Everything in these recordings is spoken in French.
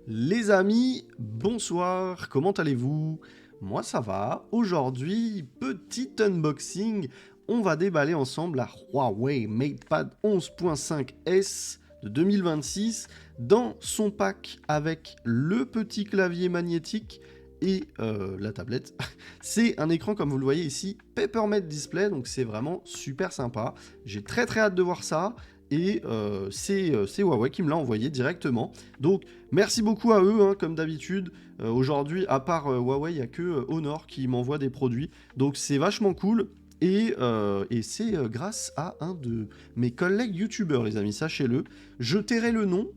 Les amis, bonsoir, comment allez-vous? Moi ça va, aujourd'hui, petit unboxing, on va déballer ensemble la Huawei MatePad 11.5S de 2026 dans son pack avec le petit clavier magnétique et la tablette. C'est un écran comme vous le voyez ici, Papermate Display, donc c'est vraiment super sympa. J'ai très hâte de voir ça. Et c'est Huawei qui me l'a envoyé directement. Donc merci beaucoup à eux, hein, comme d'habitude. Aujourd'hui, à part Huawei, il n'y a que Honor qui m'envoie des produits. Donc c'est vachement cool. Et c'est grâce à un de mes collègues youtubeurs, les amis, sachez-le. Je tairai le nom,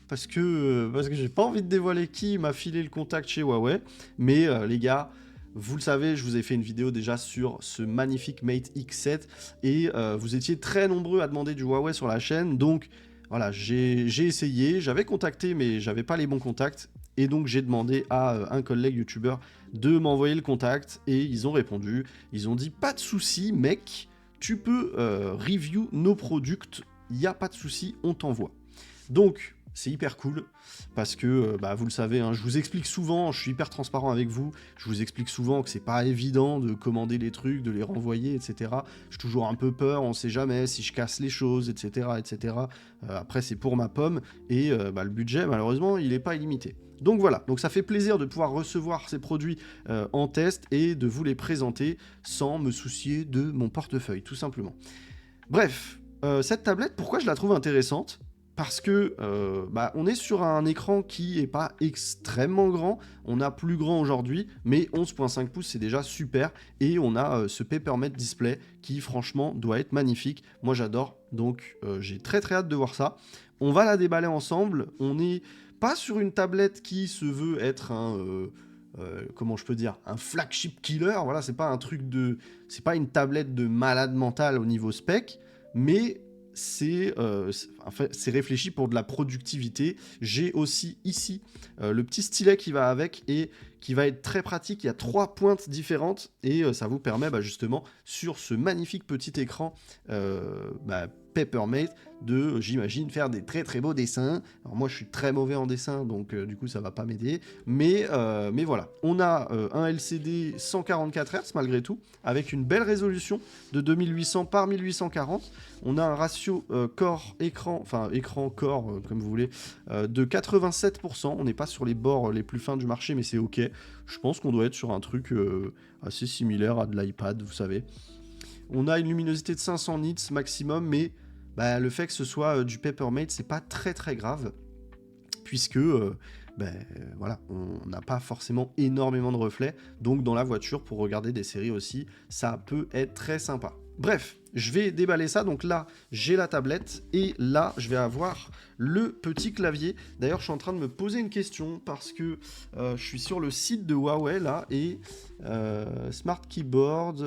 parce que j'ai pas envie de dévoiler qui m'a filé le contact chez Huawei. Mais les gars, vous le savez, je vous ai fait une vidéo déjà sur ce magnifique Mate X7 et vous étiez très nombreux à demander du Huawei sur la chaîne. Donc voilà, j'ai essayé, j'avais contacté mais j'avais pas les bons contacts. Et donc j'ai demandé à un collègue youtubeur de m'envoyer le contact et ils ont répondu. Ils ont dit pas de souci mec, tu peux review nos produits, il n'y a pas de souci, on t'envoie. Donc, c'est hyper cool parce que, vous le savez, hein, je vous explique souvent, je suis hyper transparent avec vous, je vous explique souvent que c'est pas évident de commander les trucs, de les renvoyer, etc. J'ai toujours un peu peur, on sait jamais si je casse les choses, etc. etc. Après, c'est pour ma pomme et le budget, malheureusement, il n'est pas illimité. Donc voilà, donc ça fait plaisir de pouvoir recevoir ces produits en test et de vous les présenter sans me soucier de mon portefeuille, tout simplement. Bref, cette tablette, pourquoi je la trouve intéressante? Parce que on est sur un écran qui est pas extrêmement grand. On a plus grand aujourd'hui, mais 11.5 pouces c'est déjà super. Et on a ce Papermate Display qui franchement doit être magnifique. Moi j'adore, donc j'ai très hâte de voir ça. On va la déballer ensemble. On n'est pas sur une tablette qui se veut être comment je peux dire, un flagship killer. Voilà, c'est pas une tablette de malade mental au niveau spec, mais c'est réfléchi pour de la productivité. J'ai aussi ici le petit stylet qui va avec et qui va être très pratique. Il y a 3 pointes différentes et ça vous permet justement sur ce magnifique petit écran Papermate de, j'imagine, faire des très beaux dessins. Alors moi je suis très mauvais en dessin donc du coup ça va pas m'aider, mais voilà, on a un LCD 144 Hz malgré tout avec une belle résolution de 2800 par 1840. On a un ratio corps-écran, enfin écran-corps comme vous voulez, de 87%. On n'est pas sur les bords les plus fins du marché mais c'est ok. Je pense qu'on doit être sur un truc assez similaire à de l'iPad, vous savez. On a une luminosité de 500 nits maximum, mais le fait que ce soit du Papermate, c'est pas très grave, puisque voilà, on n'a pas forcément énormément de reflets, donc dans la voiture, pour regarder des séries aussi, ça peut être très sympa. Bref, je vais déballer ça, donc là, j'ai la tablette, et là, je vais avoir le petit clavier. D'ailleurs, je suis en train de me poser une question, parce que je suis sur le site de Huawei, là, et Smart Keyboard,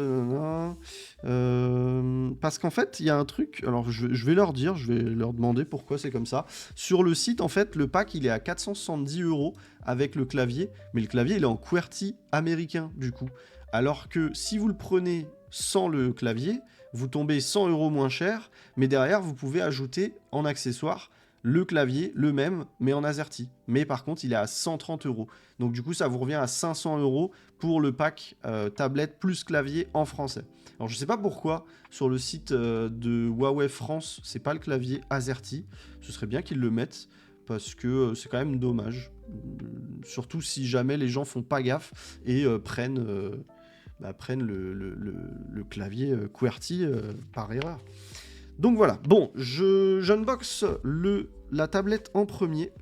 parce qu'en fait, il y a un truc, alors je vais leur dire, je vais leur demander pourquoi c'est comme ça. Sur le site, en fait, le pack, il est à 470 € avec le clavier, mais le clavier, il est en QWERTY américain, du coup. Alors que si vous le prenez sans le clavier, vous tombez 100 € moins cher, mais derrière, vous pouvez ajouter en accessoire le clavier, le même, mais en AZERTY. Mais par contre, il est à 130 €. Donc du coup, ça vous revient à 500 € pour le pack tablette plus clavier en français. Alors je sais pas pourquoi, sur le site de Huawei France, c'est pas le clavier AZERTY. Ce serait bien qu'ils le mettent, parce que c'est quand même dommage. Surtout si jamais les gens font pas gaffe et prennent le clavier QWERTY par erreur. Donc voilà, bon, j'unbox la tablette en premier.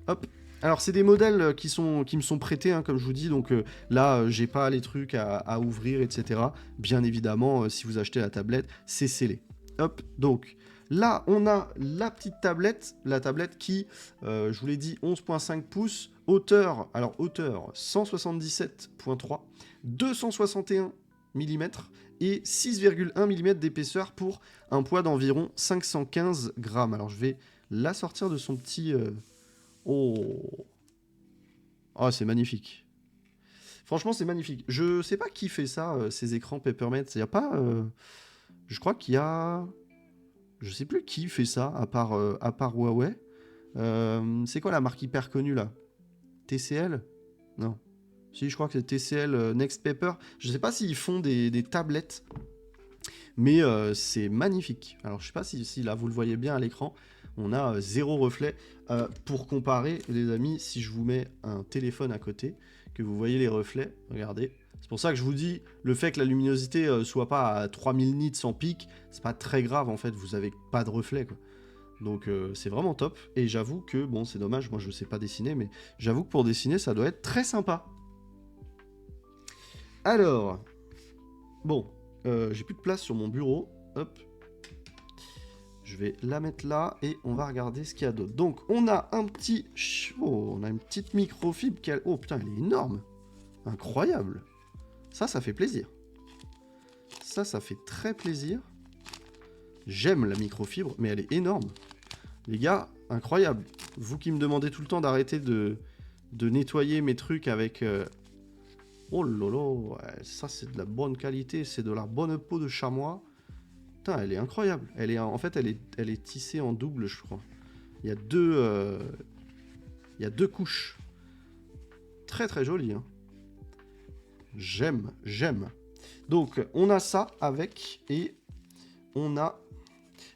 Hop. Alors c'est des modèles qui me sont prêtés, hein, comme je vous dis, donc là j'ai pas les trucs à ouvrir, etc. Bien évidemment, si vous achetez la tablette, c'est scellé. Hop, donc là on a la petite tablette, la tablette qui, je vous l'ai dit, 11.5 pouces, hauteur 177.3, 261 mm et 6,1 mm d'épaisseur pour un poids d'environ 515 grammes. Alors je vais la sortir de son petit... Oh, c'est magnifique. Franchement, c'est magnifique. Je sais pas qui fait ça, ces écrans Papermate. Il y a pas... je crois qu'il y a... Je sais plus qui fait ça, à part Huawei. C'est quoi la marque hyper connue là? TCL? Non. Si, je crois que c'est TCL Next Paper. Je sais pas s'ils font des tablettes, mais c'est magnifique. Alors, je sais pas si là, vous le voyez bien à l'écran. On a zéro reflet. Pour comparer, les amis, si je vous mets un téléphone à côté, que vous voyez les reflets, regardez. C'est pour ça que je vous dis, le fait que la luminosité soit pas à 3000 nits en pic, c'est pas très grave en fait, vous avez pas de reflet quoi. Donc c'est vraiment top. Et j'avoue que, bon, c'est dommage, moi je sais pas dessiner, mais j'avoue que pour dessiner, ça doit être très sympa. Alors, bon, j'ai plus de place sur mon bureau. Hop. Je vais la mettre là et on va regarder ce qu'il y a d'autre. Donc, on a un petit... Oh, on a une petite microfibre qui a... Oh putain, elle est énorme. Incroyable. Ça fait plaisir. Ça fait très plaisir. J'aime la microfibre, mais elle est énorme. Les gars, incroyable. Vous qui me demandez tout le temps d'arrêter de nettoyer mes trucs avec... Oh lolo, ouais, ça c'est de la bonne qualité, c'est de la bonne peau de chamois. Putain, elle est incroyable. En fait, elle est tissée en double, je crois. Il y a deux couches. Très très joli. Hein. J'aime. Donc, on a ça avec et on a...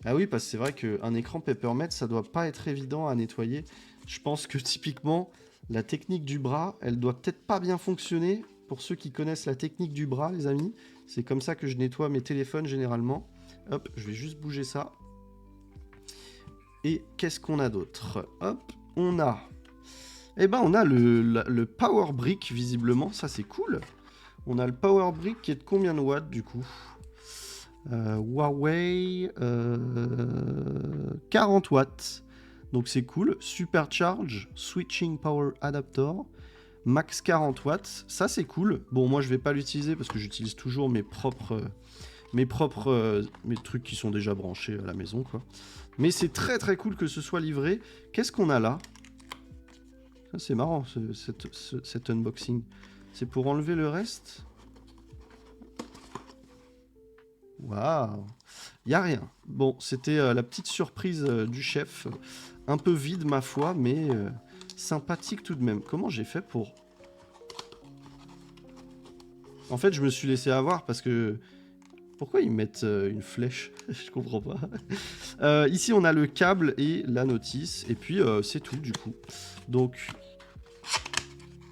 Ah oui, parce que c'est vrai qu'un écran Papermate, ça doit pas être évident à nettoyer. Je pense que typiquement, la technique du bras, elle doit peut-être pas bien fonctionner. Pour ceux qui connaissent la technique du bras, les amis, c'est comme ça que je nettoie mes téléphones généralement. Hop, je vais juste bouger ça. Et qu'est-ce qu'on a d'autre? Hop, on a... Eh ben, on a le Power Brick, visiblement. Ça, c'est cool. On a le Power Brick qui est de combien de watts, du coup? Huawei... 40 watts. Donc, c'est cool. Supercharge, Switching Power Adapter. Max 40 watts. Ça, c'est cool. Bon, moi, je vais pas l'utiliser parce que j'utilise toujours mes trucs qui sont déjà branchés à la maison, quoi. Mais c'est très très cool que ce soit livré. Qu'est-ce qu'on a là? Ça c'est marrant cet unboxing. C'est pour enlever le reste. Waouh. Y a rien. Bon, c'était la petite surprise du chef. Un peu vide ma foi, mais sympathique tout de même. Comment j'ai fait pour... En fait, je me suis laissé avoir parce que... Pourquoi ils mettent une flèche? Je comprends pas. Ici, on a le câble et la notice. Et puis, c'est tout, du coup. Donc,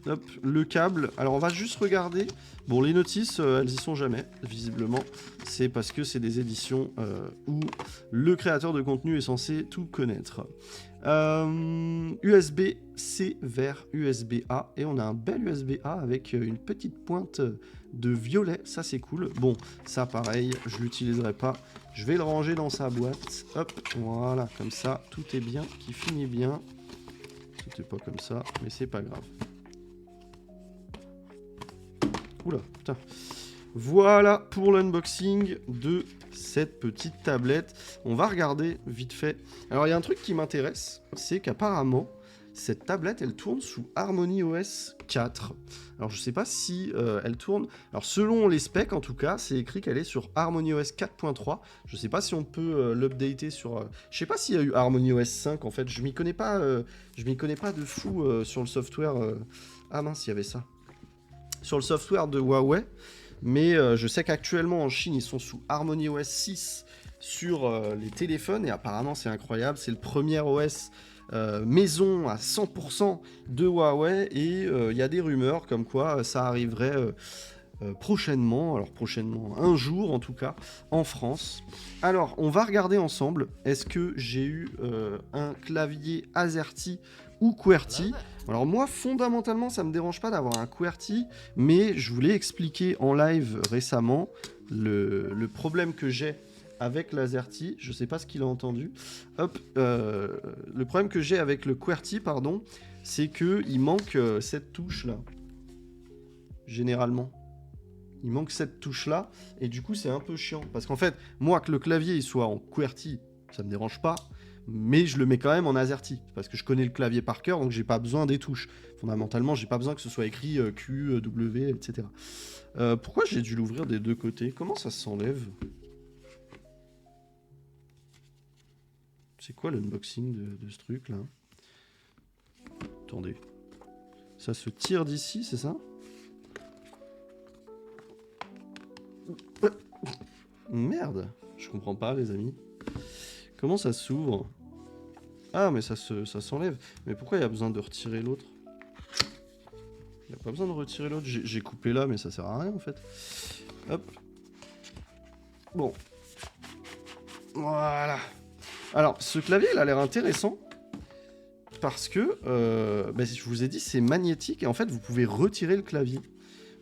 hop, le câble. Alors, on va juste regarder. Bon, les notices, elles y sont jamais, visiblement. C'est parce que c'est des éditions où le créateur de contenu est censé tout connaître. USB-C vers USB-A. Et on a un bel USB-A avec une petite pointe de violet. Ça, c'est cool. Bon, ça, pareil, je l'utiliserai pas. Je vais le ranger dans sa boîte. Hop, voilà, comme ça, tout est bien, qui finit bien. C'était pas comme ça, mais c'est pas grave. Oula, putain. Voilà pour l'unboxing de cette petite tablette. On va regarder vite fait. Alors, il y a un truc qui m'intéresse, c'est qu'apparemment, cette tablette, elle tourne sous HarmonyOS 4. Alors, je sais pas si elle tourne... Alors, selon les specs, en tout cas, c'est écrit qu'elle est sur HarmonyOS 4.3. Je sais pas si on peut l'updater sur... Je sais pas s'il y a eu HarmonyOS 5, en fait. Je m'y connais pas de fou sur le software... Ah mince, il y avait ça. Sur le software de Huawei. Mais je sais qu'actuellement en Chine, ils sont sous HarmonyOS 6 sur les téléphones et apparemment c'est incroyable. C'est le premier OS maison à 100% de Huawei et il y a des rumeurs comme quoi ça arriverait prochainement, alors prochainement, un jour en tout cas, en France. Alors, on va regarder ensemble, est-ce que j'ai eu un clavier AZERTY ou QWERTY? Alors moi, fondamentalement, ça me dérange pas d'avoir un QWERTY, mais je vous l'ai expliqué en live récemment, le problème que j'ai avec l'AZERTY, je sais pas ce qu'il a entendu, hop, le problème que j'ai avec le QWERTY, pardon, c'est qu'il manque cette touche-là, généralement. Il manque cette touche-là, et du coup, c'est un peu chiant. Parce qu'en fait, moi, que le clavier il soit en QWERTY, ça me dérange pas, mais je le mets quand même en AZERTY, parce que je connais le clavier par cœur, donc j'ai pas besoin des touches. Fondamentalement, j'ai pas besoin que ce soit écrit Q, W, etc. Pourquoi j'ai dû l'ouvrir des deux côtés? Comment ça s'enlève? C'est quoi l'unboxing de ce truc-là? Attendez. Ça se tire d'ici, c'est ça? Merde, je comprends pas, les amis. Comment ça s'ouvre? Ah, mais ça s'enlève. Mais pourquoi il y a besoin de retirer l'autre? Il n'y a pas besoin de retirer l'autre. J'ai coupé là, mais ça sert à rien, en fait. Hop. Bon. Voilà. Alors, ce clavier, il a l'air intéressant. Parce que, je vous ai dit, c'est magnétique. Et en fait, vous pouvez retirer le clavier.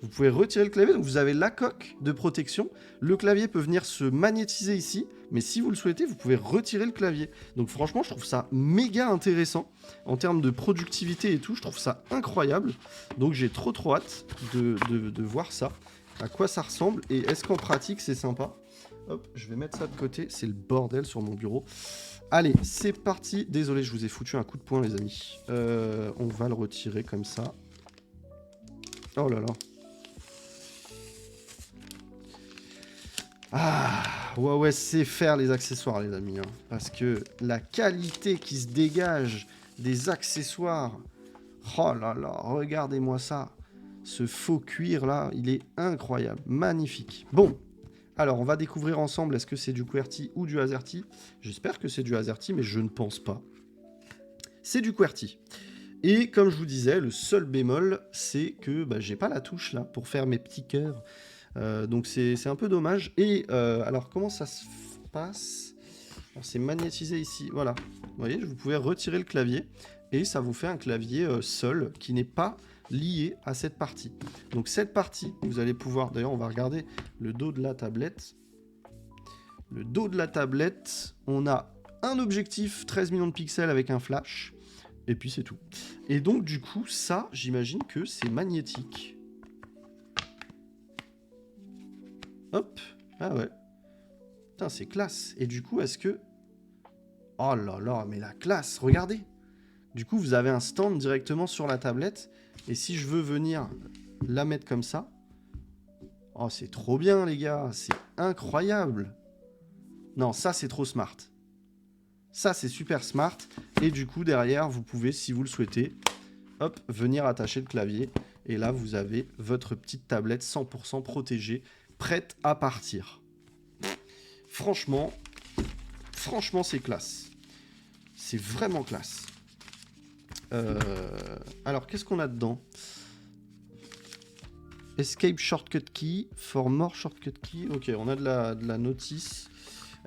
Vous pouvez retirer le clavier, donc vous avez la coque de protection. Le clavier peut venir se magnétiser ici, mais si vous le souhaitez, vous pouvez retirer le clavier. Donc franchement, je trouve ça méga intéressant. En termes de productivité et tout, je trouve ça incroyable. Donc j'ai trop hâte de voir ça. À quoi ça ressemble et est-ce qu'en pratique c'est sympa. Hop, je vais mettre ça de côté, c'est le bordel sur mon bureau. Allez, c'est parti. Désolé, je vous ai foutu un coup de poing, les amis. On va le retirer comme ça. Oh là là. Ah, Huawei sait faire les accessoires, les amis. Hein, parce que la qualité qui se dégage des accessoires... Oh là là, regardez-moi ça. Ce faux cuir là, il est incroyable, magnifique. Bon, alors on va découvrir ensemble, est-ce que c'est du QWERTY ou du AZERTY? J'espère que c'est du AZERTY, mais je ne pense pas. C'est du QWERTY. Et comme je vous disais, le seul bémol, c'est que j'ai pas la touche là pour faire mes petits cœurs. Donc c'est un peu dommage. Et alors comment ça se passe? C'est magnétisé ici, voilà. Vous voyez, vous pouvez retirer le clavier et ça vous fait un clavier seul qui n'est pas lié à cette partie. Donc cette partie, vous allez pouvoir, d'ailleurs on va regarder le dos de la tablette. Le dos de la tablette, on a un objectif 13 millions de pixels avec un flash. Et puis c'est tout. Et donc du coup, ça, j'imagine que c'est magnétique. Hop, ah ouais. Putain, c'est classe. Et du coup, est-ce que... Oh là là, mais la classe, regardez. Du coup, vous avez un stand directement sur la tablette. Et si je veux venir la mettre comme ça... Oh, c'est trop bien, les gars. C'est incroyable. Non, ça, c'est trop smart. Ça, c'est super smart. Et du coup, derrière, vous pouvez, si vous le souhaitez, hop, venir attacher le clavier. Et là, vous avez votre petite tablette 100% protégée, prête à partir. Franchement, c'est classe. C'est vraiment classe. Alors, qu'est-ce qu'on a dedans? Escape shortcut key, for more shortcut key. Ok, on a de la notice.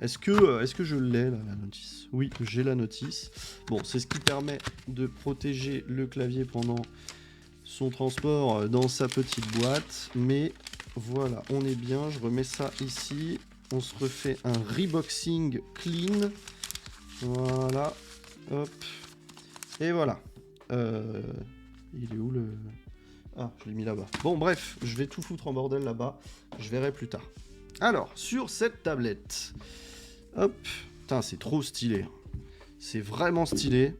Est-ce que je l'ai, là, la notice? Oui, j'ai la notice. Bon, c'est ce qui permet de protéger le clavier pendant son transport dans sa petite boîte. Mais voilà, on est bien. Je remets ça ici. On se refait un reboxing clean. Voilà. Hop. Et voilà. Il est où le... Ah, je l'ai mis là-bas. Bon, bref, je vais tout foutre en bordel là-bas. Je verrai plus tard. Alors, sur cette tablette... Hop. Putain, c'est trop stylé. C'est vraiment stylé.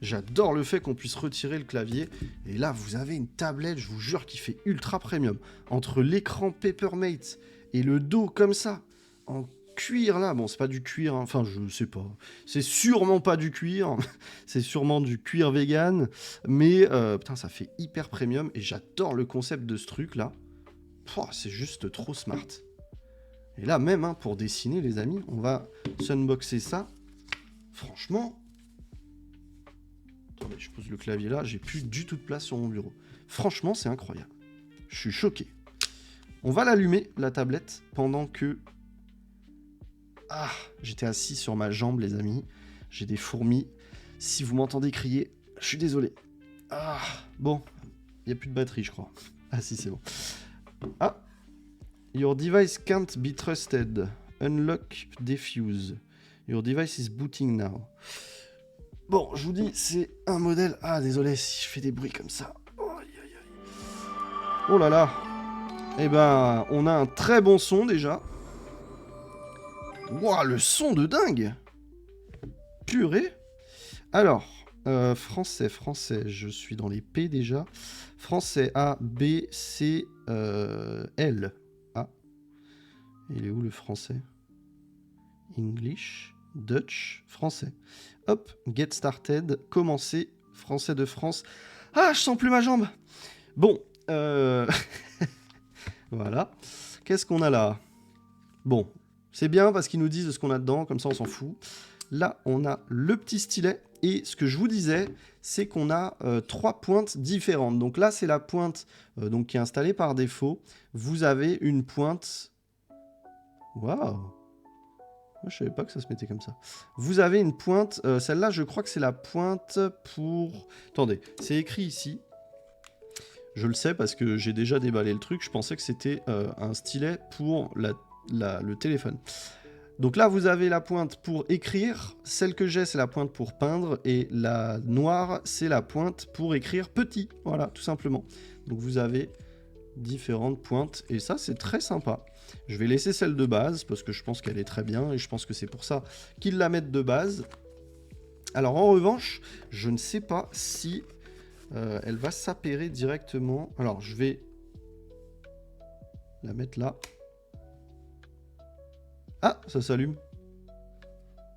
J'adore le fait qu'on puisse retirer le clavier. Et là, vous avez une tablette, je vous jure, qui fait ultra premium. Entre l'écran Papermate et le dos comme ça, en cuir là. Bon, c'est pas du cuir, hein. Enfin, je sais pas. C'est sûrement pas du cuir. C'est sûrement du cuir vegan. Mais, putain, ça fait hyper premium. Et j'adore le concept de ce truc là. C'est juste trop smart. Et là, même, hein, pour dessiner, les amis, on va s'unboxer ça. Franchement... Attendez, je pose le clavier là, j'ai plus du tout de place sur mon bureau. Franchement, c'est incroyable. Je suis choqué. On va l'allumer, la tablette, pendant que... Ah, j'étais assis sur ma jambe, les amis. J'ai des fourmis. Si vous m'entendez crier, je suis désolé. Ah, bon. Il n'y a plus de batterie, je crois. Ah si, c'est bon. Ah. Your device can't be trusted. Unlock, defuse. Your device is booting now. Bon, je vous dis, c'est un modèle... Ah, désolé si je fais des bruits comme ça. Oh là là. Eh ben, on a un très bon son, déjà. Wouah, le son de dingue. Purée. Alors, français, je suis dans les P, déjà. Français, A, B, C, L. A. Il est où, le français? English, Dutch, français. Hop, get started, commencer, Français de France. Ah, je sens plus ma jambe. Bon, voilà. Qu'est-ce qu'on a là? Bon, c'est bien parce qu'ils nous disent ce qu'on a dedans, comme ça on s'en fout. Là, on a le petit stylet. Et ce que je vous disais, c'est qu'on a 3 pointes différentes. Donc là, c'est la pointe donc, qui est installée par défaut. Vous avez une pointe... Waouh! Je savais pas que ça se mettait comme ça. Vous avez une pointe... celle-là, je crois que c'est la pointe pour... Attendez, c'est écrit ici. Je le sais parce que j'ai déjà déballé le truc. Je pensais que c'était un stylet pour le téléphone. Donc là, vous avez la pointe pour écrire. Celle que j'ai, c'est la pointe pour peindre. Et la noire, c'est la pointe pour écrire petit. Voilà, tout simplement. Donc vous avez différentes pointes. Et ça, c'est très sympa. Je vais laisser celle de base parce que je pense qu'elle est très bien. Et je pense que c'est pour ça qu'ils la mettent de base. Alors en revanche, je ne sais pas si elle va s'appairer directement. Alors je vais la mettre là. Ah, ça s'allume.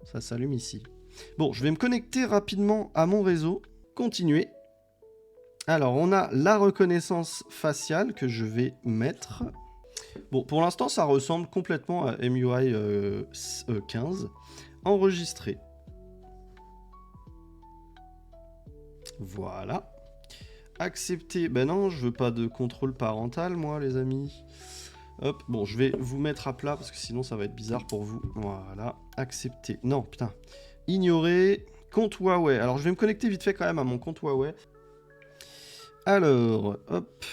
Ça s'allume ici. Bon, je vais me connecter rapidement à mon réseau. Continuer. Alors, on a la reconnaissance faciale que je vais mettre. Bon, pour l'instant, ça ressemble complètement à MUI 15. Enregistrer. Voilà. Accepter. Ben non, je veux pas de contrôle parental, moi, les amis. Hop, bon, je vais vous mettre à plat parce que sinon ça va être bizarre pour vous. Voilà, accepter. Non, putain. Ignorer. Compte Huawei. Alors, je vais me connecter vite fait quand même à mon compte Huawei. Alors, hop.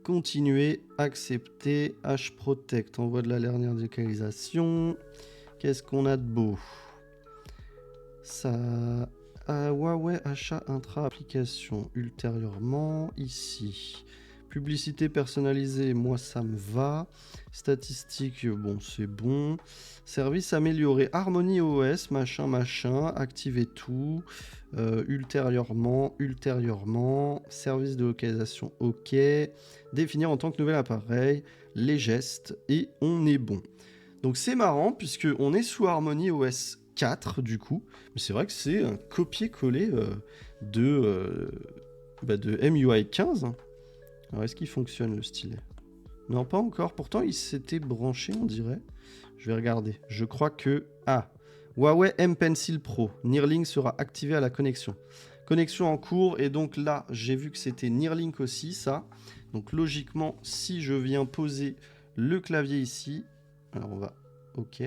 Continuer, accepter. H-Protect, envoi de la dernière localisation. Qu'est-ce qu'on a de beau? Ça... Huawei achat intra-application. Ultérieurement, ici. Publicité personnalisée, moi ça me va. Statistiques, bon c'est bon. Service amélioré, Harmony OS, machin, machin. Activer tout. Ultérieurement. Service de localisation, ok. Définir en tant que nouvel appareil. Les gestes. Et on est bon. Donc c'est marrant puisque on est sous Harmony OS 4 du coup. Mais c'est vrai que c'est un copier-coller de MUI 15. Hein. Alors, est-ce qu'il fonctionne, le stylet? Non, pas encore. Pourtant, il s'était branché, on dirait. Je vais regarder. Je crois que... Ah, Huawei M Pencil Pro. Neuralink sera activé à la connexion. Connexion en cours. Et donc là, j'ai vu que c'était Neuralink aussi, ça. Donc logiquement, si je viens poser le clavier ici... Alors, on va... OK.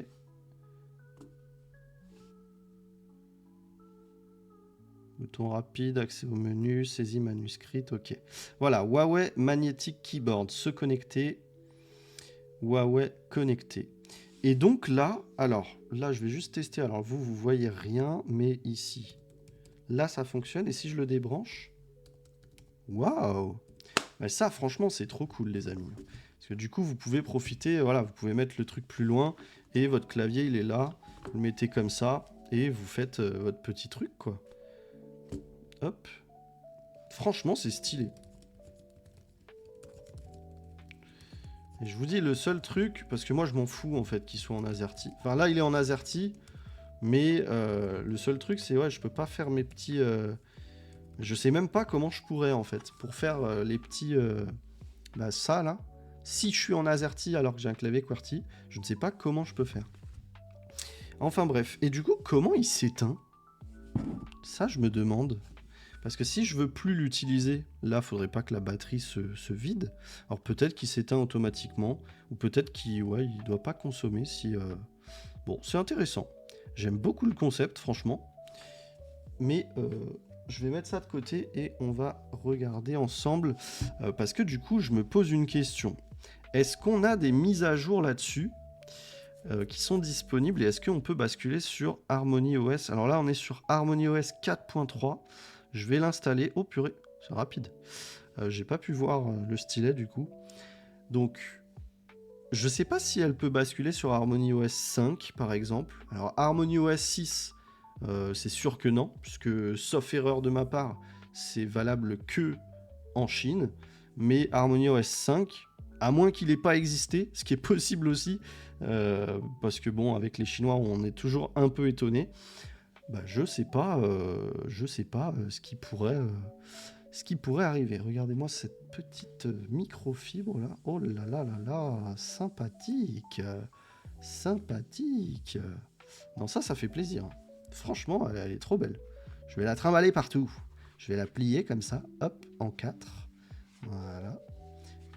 Bouton rapide, accès au menu, saisie manuscrite, ok. Voilà, Huawei Magnetic Keyboard, se connecter. Huawei connecté. Et donc là, alors, là je vais juste tester. Alors vous voyez rien, mais ici, là ça fonctionne. Et si je le débranche, waouh! Ça franchement c'est trop cool les amis. Parce que du coup vous pouvez profiter, voilà, vous pouvez mettre le truc plus loin. Et votre clavier il est là, vous le mettez comme ça. Et vous faites votre petit truc quoi. Hop. Franchement, c'est stylé. Et je vous dis, le seul truc, parce que moi, je m'en fous, en fait, qu'il soit en AZERTY. Enfin, là, il est en AZERTY, mais le seul truc, c'est, ouais, je peux pas faire mes petits... Je sais même pas comment je pourrais, en fait, pour faire les petits... ça, là. Si je suis en AZERTY alors que j'ai un clavier QWERTY, je ne sais pas comment je peux faire. Enfin, bref. Et du coup, comment il s'éteint? Ça, je me demande... Parce que si je veux plus l'utiliser, là, faudrait pas que la batterie se vide. Alors peut-être qu'il s'éteint automatiquement, ou peut-être qu'il il doit pas consommer si... Bon, c'est intéressant. J'aime beaucoup le concept, franchement. Mais je vais mettre ça de côté et on va regarder ensemble. Parce que du coup, je me pose une question. Est-ce qu'on a des mises à jour là-dessus qui sont disponibles et est-ce qu'on peut basculer sur Harmony OS? Alors là, on est sur Harmony OS 4.3. Je vais l'installer. Oh purée, c'est rapide. J'ai pas pu voir le stylet du coup. Donc, je sais pas si elle peut basculer sur Harmony OS 5 par exemple. Alors, Harmony OS 6, c'est sûr que non, puisque sauf erreur de ma part, c'est valable que en Chine. Mais Harmony OS 5, à moins qu'il n'ait pas existé, ce qui est possible aussi, parce que bon, avec les Chinois, on est toujours un peu étonné. Bah, je sais pas, ce qui pourrait arriver. Regardez-moi cette petite microfibre là. Oh là là là là, sympathique, sympathique. Non, ça fait plaisir. Franchement, elle est trop belle. Je vais la trimballer partout. Je vais la plier comme ça, hop, en 4. Voilà.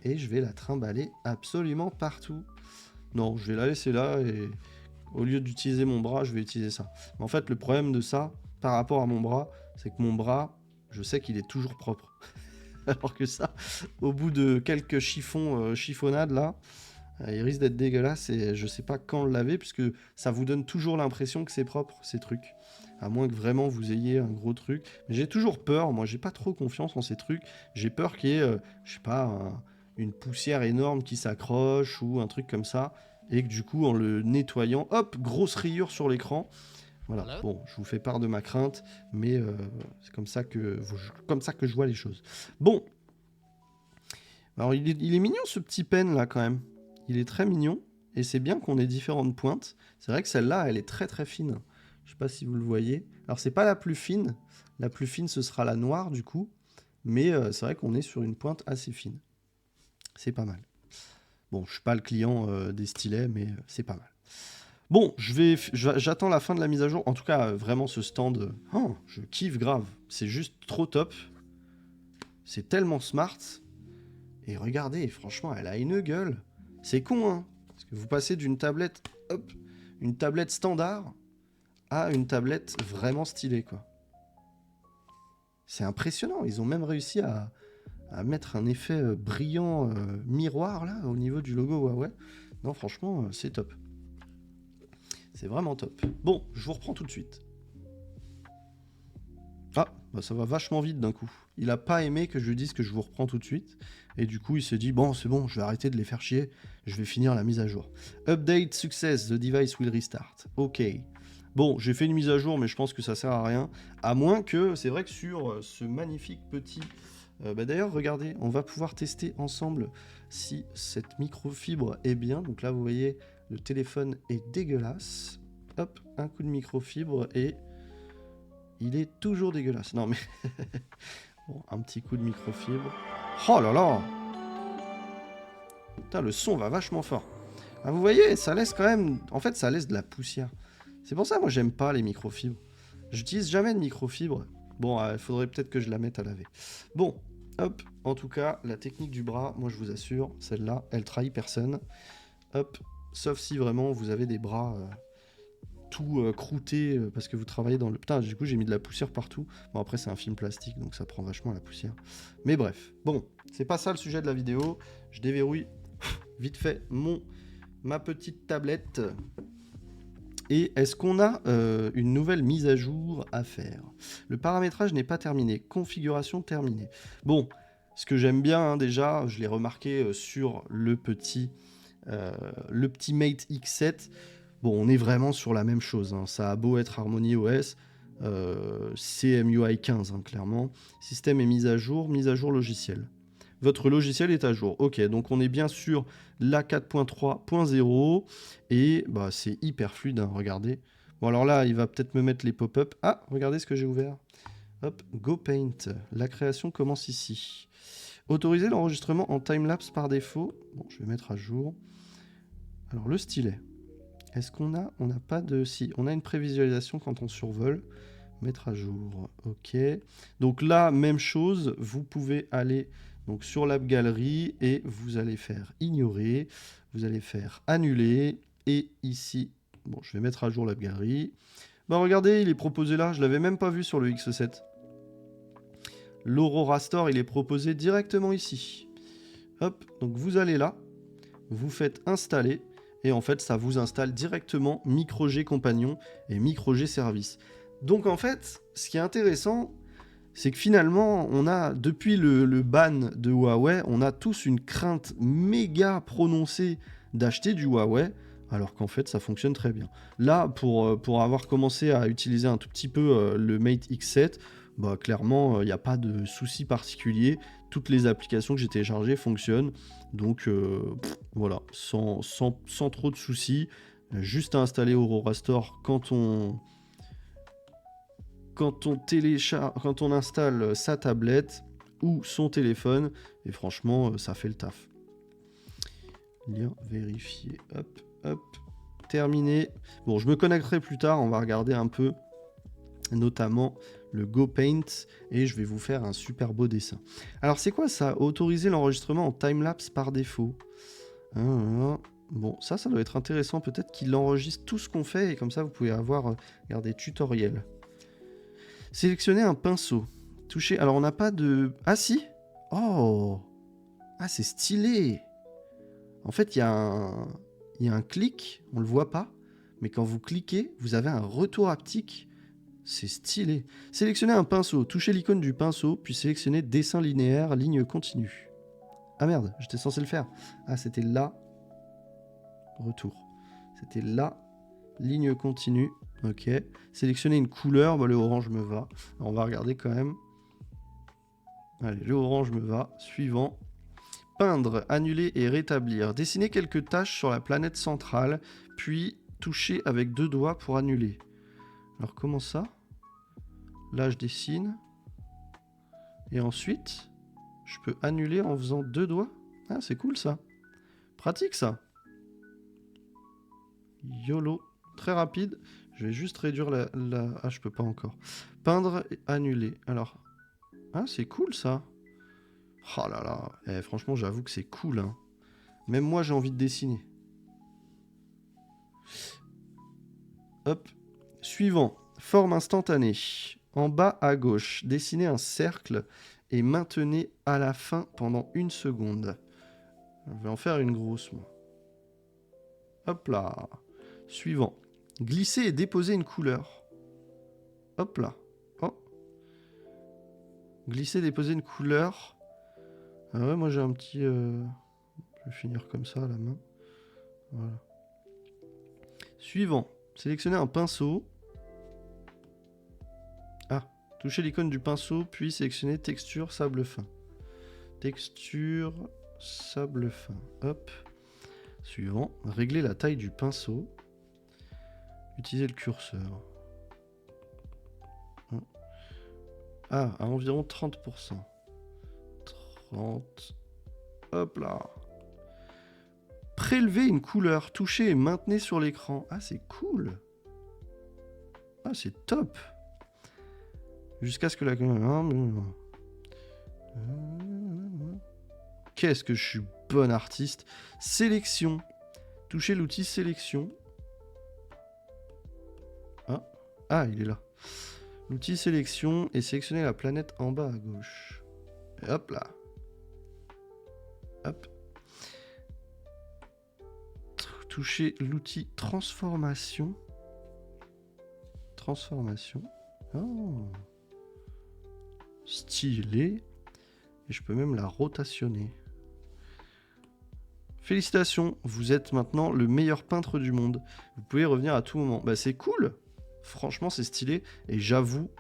Et je vais la trimballer absolument partout. Non, je vais la laisser là et au lieu d'utiliser mon bras, je vais utiliser ça. Mais en fait, le problème de ça, par rapport à mon bras, c'est que mon bras, je sais qu'il est toujours propre. Alors que ça, au bout de quelques chiffonnades là, il risque d'être dégueulasse et je sais pas quand le laver puisque ça vous donne toujours l'impression que c'est propre ces trucs. À moins que vraiment vous ayez un gros truc. Mais j'ai toujours peur, moi j'ai pas trop confiance en ces trucs. J'ai peur qu'il y ait, je sais pas, une poussière énorme qui s'accroche ou un truc comme ça. Et que du coup en le nettoyant, hop, grosse rayure sur l'écran. Voilà, bon, je vous fais part de ma crainte, mais c'est comme ça que je vois les choses. Bon, alors il est mignon ce petit pen là quand même. Il est très mignon, et c'est bien qu'on ait différentes pointes. C'est vrai que celle-là, elle est très très fine. Je sais pas si vous le voyez. Alors c'est pas la plus fine ce sera la noire du coup, mais c'est vrai qu'on est sur une pointe assez fine. C'est pas mal. Bon, je suis pas le client des stylets, mais c'est pas mal. Bon, j'attends la fin de la mise à jour. En tout cas, vraiment, ce stand, je kiffe grave. C'est juste trop top. C'est tellement smart. Et regardez, franchement, elle a une gueule. C'est con, hein. Parce que vous passez d'une tablette, hop, une tablette standard à une tablette vraiment stylée, quoi. C'est impressionnant. Ils ont même réussi à mettre un effet brillant miroir, là, au niveau du logo Huawei. Non, franchement, c'est top. C'est vraiment top. Bon, je vous reprends tout de suite. Ah, bah ça va vachement vite d'un coup. Il a pas aimé que je lui dise que je vous reprends tout de suite. Et du coup, il s'est dit, bon, c'est bon, je vais arrêter de les faire chier. Je vais finir la mise à jour. Update success, the device will restart. Ok. Bon, j'ai fait une mise à jour, mais je pense que ça sert à rien. À moins que, c'est vrai que sur ce magnifique petit... d'ailleurs, regardez, on va pouvoir tester ensemble si cette microfibre est bien. Donc là, vous voyez, le téléphone est dégueulasse. Hop, un coup de microfibre et... il est toujours dégueulasse. Non, mais... bon, un petit coup de microfibre. Oh là là! Putain, le son va vachement fort. Ah, vous voyez, ça laisse quand même... En fait, ça laisse de la poussière. C'est pour ça, moi, j'aime pas les microfibres. J'utilise jamais de microfibre. Bon, il faudrait peut-être que je la mette à laver. Bon, hop. En tout cas, la technique du bras, moi, je vous assure, celle-là, elle trahit personne. Hop. Sauf si vraiment vous avez des bras... tout croûté parce que vous travaillez dans le... Putain, du coup, j'ai mis de la poussière partout. Bon, après, c'est un film plastique, donc ça prend vachement la poussière. Mais bref, bon, c'est pas ça le sujet de la vidéo. Je déverrouille vite fait ma petite tablette. Et est-ce qu'on a une nouvelle mise à jour à faire? Le paramétrage n'est pas terminé. Configuration terminée. Bon, ce que j'aime bien, hein, déjà, je l'ai remarqué sur le petit Mate X7. Bon, on est vraiment sur la même chose. Hein. Ça a beau être Harmony OS, c'est MUI 15, hein, clairement. Système est mis à jour logiciel. Votre logiciel est à jour. Ok, donc on est bien sur la 4.3.0 et bah, c'est hyper fluide, hein, regardez. Bon, alors là, il va peut-être me mettre les pop-up. Ah, regardez ce que j'ai ouvert. Hop, Go Paint. La création commence ici. Autoriser l'enregistrement en timelapse par défaut. Bon, je vais mettre à jour. Alors, le stylet. Est-ce qu'on a... On n'a pas de... Si, on a une prévisualisation quand on survole. Mettre à jour. Ok. Donc là, même chose. Vous pouvez aller donc, sur l'App Gallery et vous allez faire ignorer. Vous allez faire annuler. Et ici, bon, je vais mettre à jour l'App Gallery. Bah regardez, il est proposé là. Je ne l'avais même pas vu sur le X7. L'Aurora Store, il est proposé directement ici. Hop, donc vous allez là. Vous faites installer. Et en fait, ça vous installe directement MicroG Compagnon et MicroG Service. Donc en fait, ce qui est intéressant, c'est que finalement, on a, depuis le ban de Huawei, on a tous une crainte méga prononcée d'acheter du Huawei, alors qu'en fait, ça fonctionne très bien. Là, pour avoir commencé à utiliser un tout petit peu le Mate X7, bah, clairement, il n'y a pas de souci particulier. Toutes les applications que j'ai téléchargées fonctionnent. Donc, voilà, sans trop de soucis. Juste à installer Aurora Store quand on quand on installe sa tablette ou son téléphone. Et franchement, ça fait le taf. Lire, vérifier, hop, hop, terminé. Bon, je me connecterai plus tard, on va regarder un peu, notamment le GoPaint, et je vais vous faire un super beau dessin. Alors, c'est quoi ça? Autoriser l'enregistrement en timelapse par défaut. Bon, ça doit être intéressant. Peut-être qu'il enregistre tout ce qu'on fait, et comme ça, vous pouvez avoir, regardez, tutoriel. Sélectionner un pinceau. Toucher. Alors, on n'a pas de... Ah, si. Oh. Ah, c'est stylé. En fait, il y a un clic, on le voit pas, mais quand vous cliquez, vous avez un retour haptique. C'est stylé. Sélectionnez un pinceau, touchez l'icône du pinceau, puis sélectionnez dessin linéaire, ligne continue. Ah merde, j'étais censé le faire. Ah, c'était là. Retour. C'était là. Ligne continue. Ok. Sélectionnez une couleur, le orange me va. Alors, on va regarder quand même. Allez, le orange me va. Suivant. Peindre, annuler et rétablir. Dessinez quelques taches sur la planète centrale, puis toucher avec 2 doigts pour annuler. Alors comment ça? Là je dessine. Et ensuite, je peux annuler en faisant 2 doigts. Ah, c'est cool ça. Pratique ça. YOLO. Très rapide. Je vais juste réduire la... Ah, je peux pas encore. Peindre et annuler. Alors... Ah, c'est cool ça. Oh là là, franchement, j'avoue que c'est cool. Hein. Même moi, j'ai envie de dessiner. Hop. Suivant. Forme instantanée. En bas à gauche, dessinez un cercle et maintenez à la fin pendant 1 seconde. Je vais en faire une grosse, moi. Hop là. Suivant. Glisser et déposer une couleur. Hop là. Oh. Glisser et déposer une couleur. Ah ouais, moi j'ai un petit... Je vais finir comme ça à la main. Voilà. Suivant. Sélectionnez un pinceau. Ah. Touchez l'icône du pinceau, puis sélectionnez texture, sable fin. Texture, sable fin. Hop. Suivant. Réglez la taille du pinceau. Utilisez le curseur. Ah, à environ 30%. 30. Hop là. Prélevez une couleur, touchez et maintenez sur l'écran. Ah, c'est cool. Ah, c'est top. Jusqu'à ce que la... Qu'est-ce que je suis bon artiste. Sélection. Touchez l'outil sélection. Ah, il est là. L'outil sélection et sélectionnez la planète en bas à gauche. Et hop là. Hop. Touchez l'outil transformation. Transformation. Oh. Stylé. Et je peux même la rotationner. Félicitations, vous êtes maintenant le meilleur peintre du monde. Vous pouvez revenir à tout moment. Bah c'est cool. Franchement, c'est stylé. Et j'avoue,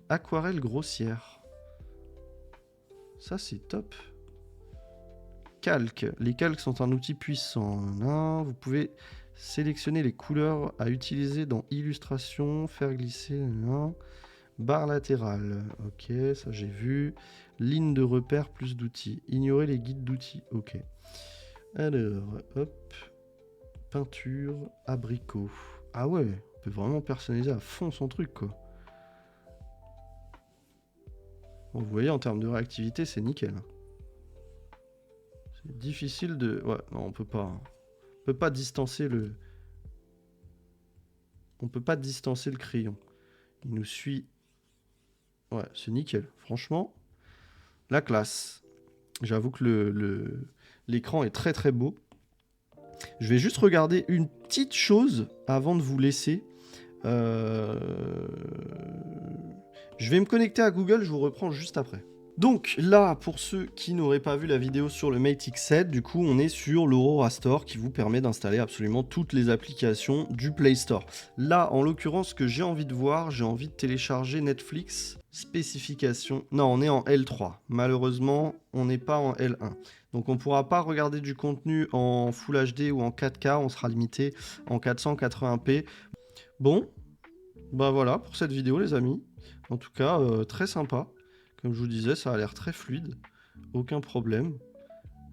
aquarelle grossière. Ça, c'est top. Calque. Les calques sont un outil puissant. Là, vous pouvez sélectionner les couleurs à utiliser dans illustration, faire glisser. Là. Barre latérale. Ok, ça j'ai vu. Ligne de repère plus d'outils. Ignorer les guides d'outils. Ok. Alors, hop. Peinture, abricot. Ah ouais, on peut vraiment personnaliser à fond son truc, quoi. Bon, vous voyez, en termes de réactivité, c'est nickel. C'est difficile de... Ouais, non, on peut pas... On peut pas distancer le... On peut pas distancer le crayon. Il nous suit... Ouais, c'est nickel. Franchement, la classe. J'avoue que l'écran est très très beau. Je vais juste regarder une petite chose avant de vous laisser. Je vais me connecter à Google, je vous reprends juste après. Donc là, pour ceux qui n'auraient pas vu la vidéo sur le Mate X7, du coup on est sur l'Aurora Store qui vous permet d'installer absolument toutes les applications du Play Store. Là, en l'occurrence, ce que j'ai envie de voir, j'ai envie de télécharger Netflix. Spécification. Non, on est en L3. Malheureusement, on n'est pas en L1. Donc on ne pourra pas regarder du contenu en Full HD ou en 4K, on sera limité en 480p. Bon, bah voilà pour cette vidéo les amis. En tout cas, très sympa. Comme je vous disais, ça a l'air très fluide. Aucun problème.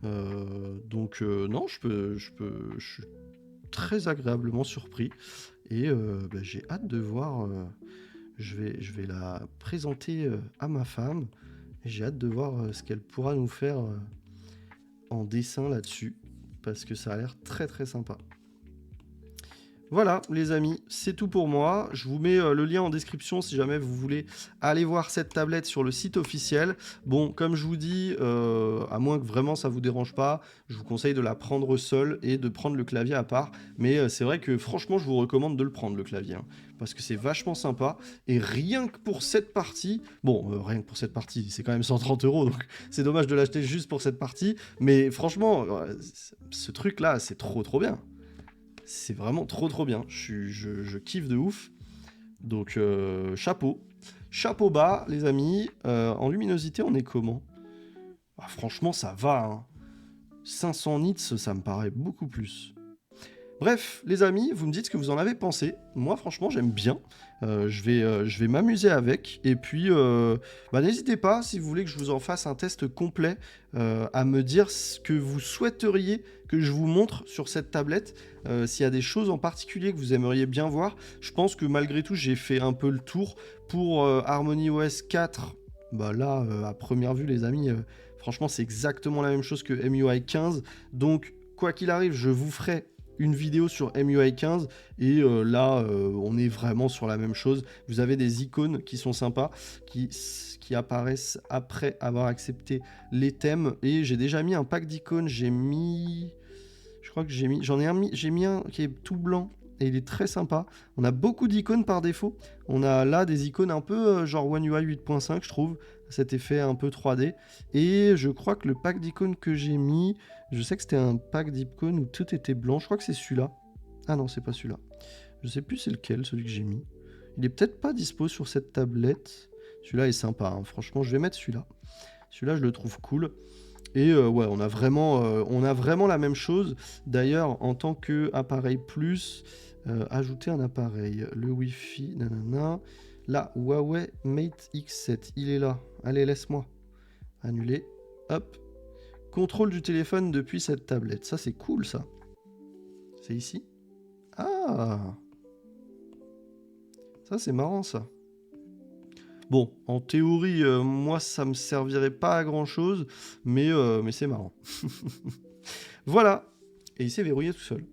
Donc non, je suis très agréablement surpris. Et bah, j'ai hâte de voir... je vais la présenter à ma femme. Et j'ai hâte de voir ce qu'elle pourra nous faire en dessin là-dessus. Parce que ça a l'air très très sympa. Voilà les amis, c'est tout pour moi. Je vous mets le lien en description si jamais vous voulez aller voir cette tablette sur le site officiel. Bon, comme je vous dis, à moins que vraiment ça vous dérange pas, je vous conseille de la prendre seule et de prendre le clavier à part. Mais c'est vrai que franchement, je vous recommande de le prendre le clavier. Hein, parce que c'est vachement sympa. Et rien que pour cette partie, bon, rien que pour cette partie, c'est quand même 130 €, donc c'est dommage de l'acheter juste pour cette partie. Mais franchement, ce truc-là, c'est trop trop bien. C'est vraiment trop trop bien. Je kiffe de ouf. Donc chapeau. Chapeau bas, les amis. En luminosité, on est comment? Ah, franchement, ça va. Hein. 500 nits, ça me paraît beaucoup plus. Bref, les amis, vous me dites ce que vous en avez pensé. Moi, franchement, j'aime bien. Je vais m'amuser avec. Et puis, bah, n'hésitez pas, si vous voulez que je vous en fasse un test complet, à me dire ce que vous souhaiteriez que je vous montre sur cette tablette. S'il y a des choses en particulier que vous aimeriez bien voir. Je pense que malgré tout, j'ai fait un peu le tour. Pour HarmonyOS 4, bah là, à première vue, les amis, franchement, c'est exactement la même chose que MUI 15. Donc, quoi qu'il arrive, je vous ferai une vidéo sur MUI 15 et là on est vraiment sur la même chose. Vous avez des icônes qui sont sympas, qui apparaissent après avoir accepté les thèmes, et j'ai déjà mis un pack d'icônes. J'ai mis, je crois que j'ai mis, j'ai mis un qui est tout blanc et il est très sympa. On a beaucoup d'icônes par défaut. On a là des icônes un peu genre One UI 8.5, je trouve, cet effet un peu 3D. Et je crois que le pack d'icônes que j'ai mis, je sais que c'était un pack d'icônes où tout était blanc. Je crois que c'est celui-là. Ah non, c'est pas celui-là. Je sais plus c'est lequel, celui que j'ai mis. Il est peut-être pas dispo sur cette tablette. Celui-là est sympa, hein. Franchement, je vais mettre celui-là. Celui-là, je le trouve cool. Et ouais, on a vraiment la même chose. D'ailleurs, en tant qu'appareil plus, ajouter un appareil. Le Wi-Fi, nanana. Là, Huawei Mate X7, il est là. Allez, laisse-moi. Annuler. Hop. Contrôle du téléphone depuis cette tablette. Ça, c'est cool, ça. C'est ici? Ah! Ça, c'est marrant, ça. Bon, en théorie, moi, ça me servirait pas à grand-chose, mais c'est marrant. Voilà. Et il s'est verrouillé tout seul.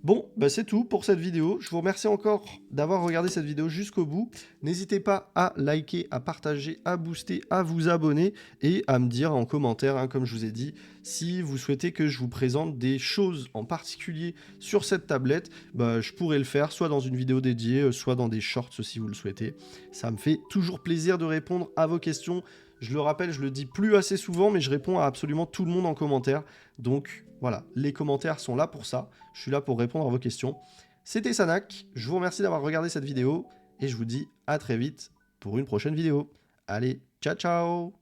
Bon, bah c'est tout pour cette vidéo. Je vous remercie encore d'avoir regardé cette vidéo jusqu'au bout. N'hésitez pas à liker, à partager, à booster, à vous abonner et à me dire en commentaire, hein, comme je vous ai dit, si vous souhaitez que je vous présente des choses en particulier sur cette tablette, bah, je pourrais le faire soit dans une vidéo dédiée, soit dans des shorts si vous le souhaitez. Ça me fait toujours plaisir de répondre à vos questions. Je le rappelle, je le dis plus assez souvent, mais je réponds à absolument tout le monde en commentaire. Donc voilà, les commentaires sont là pour ça. Je suis là pour répondre à vos questions. C'était Sanac, je vous remercie d'avoir regardé cette vidéo et je vous dis à très vite pour une prochaine vidéo. Allez, ciao ciao!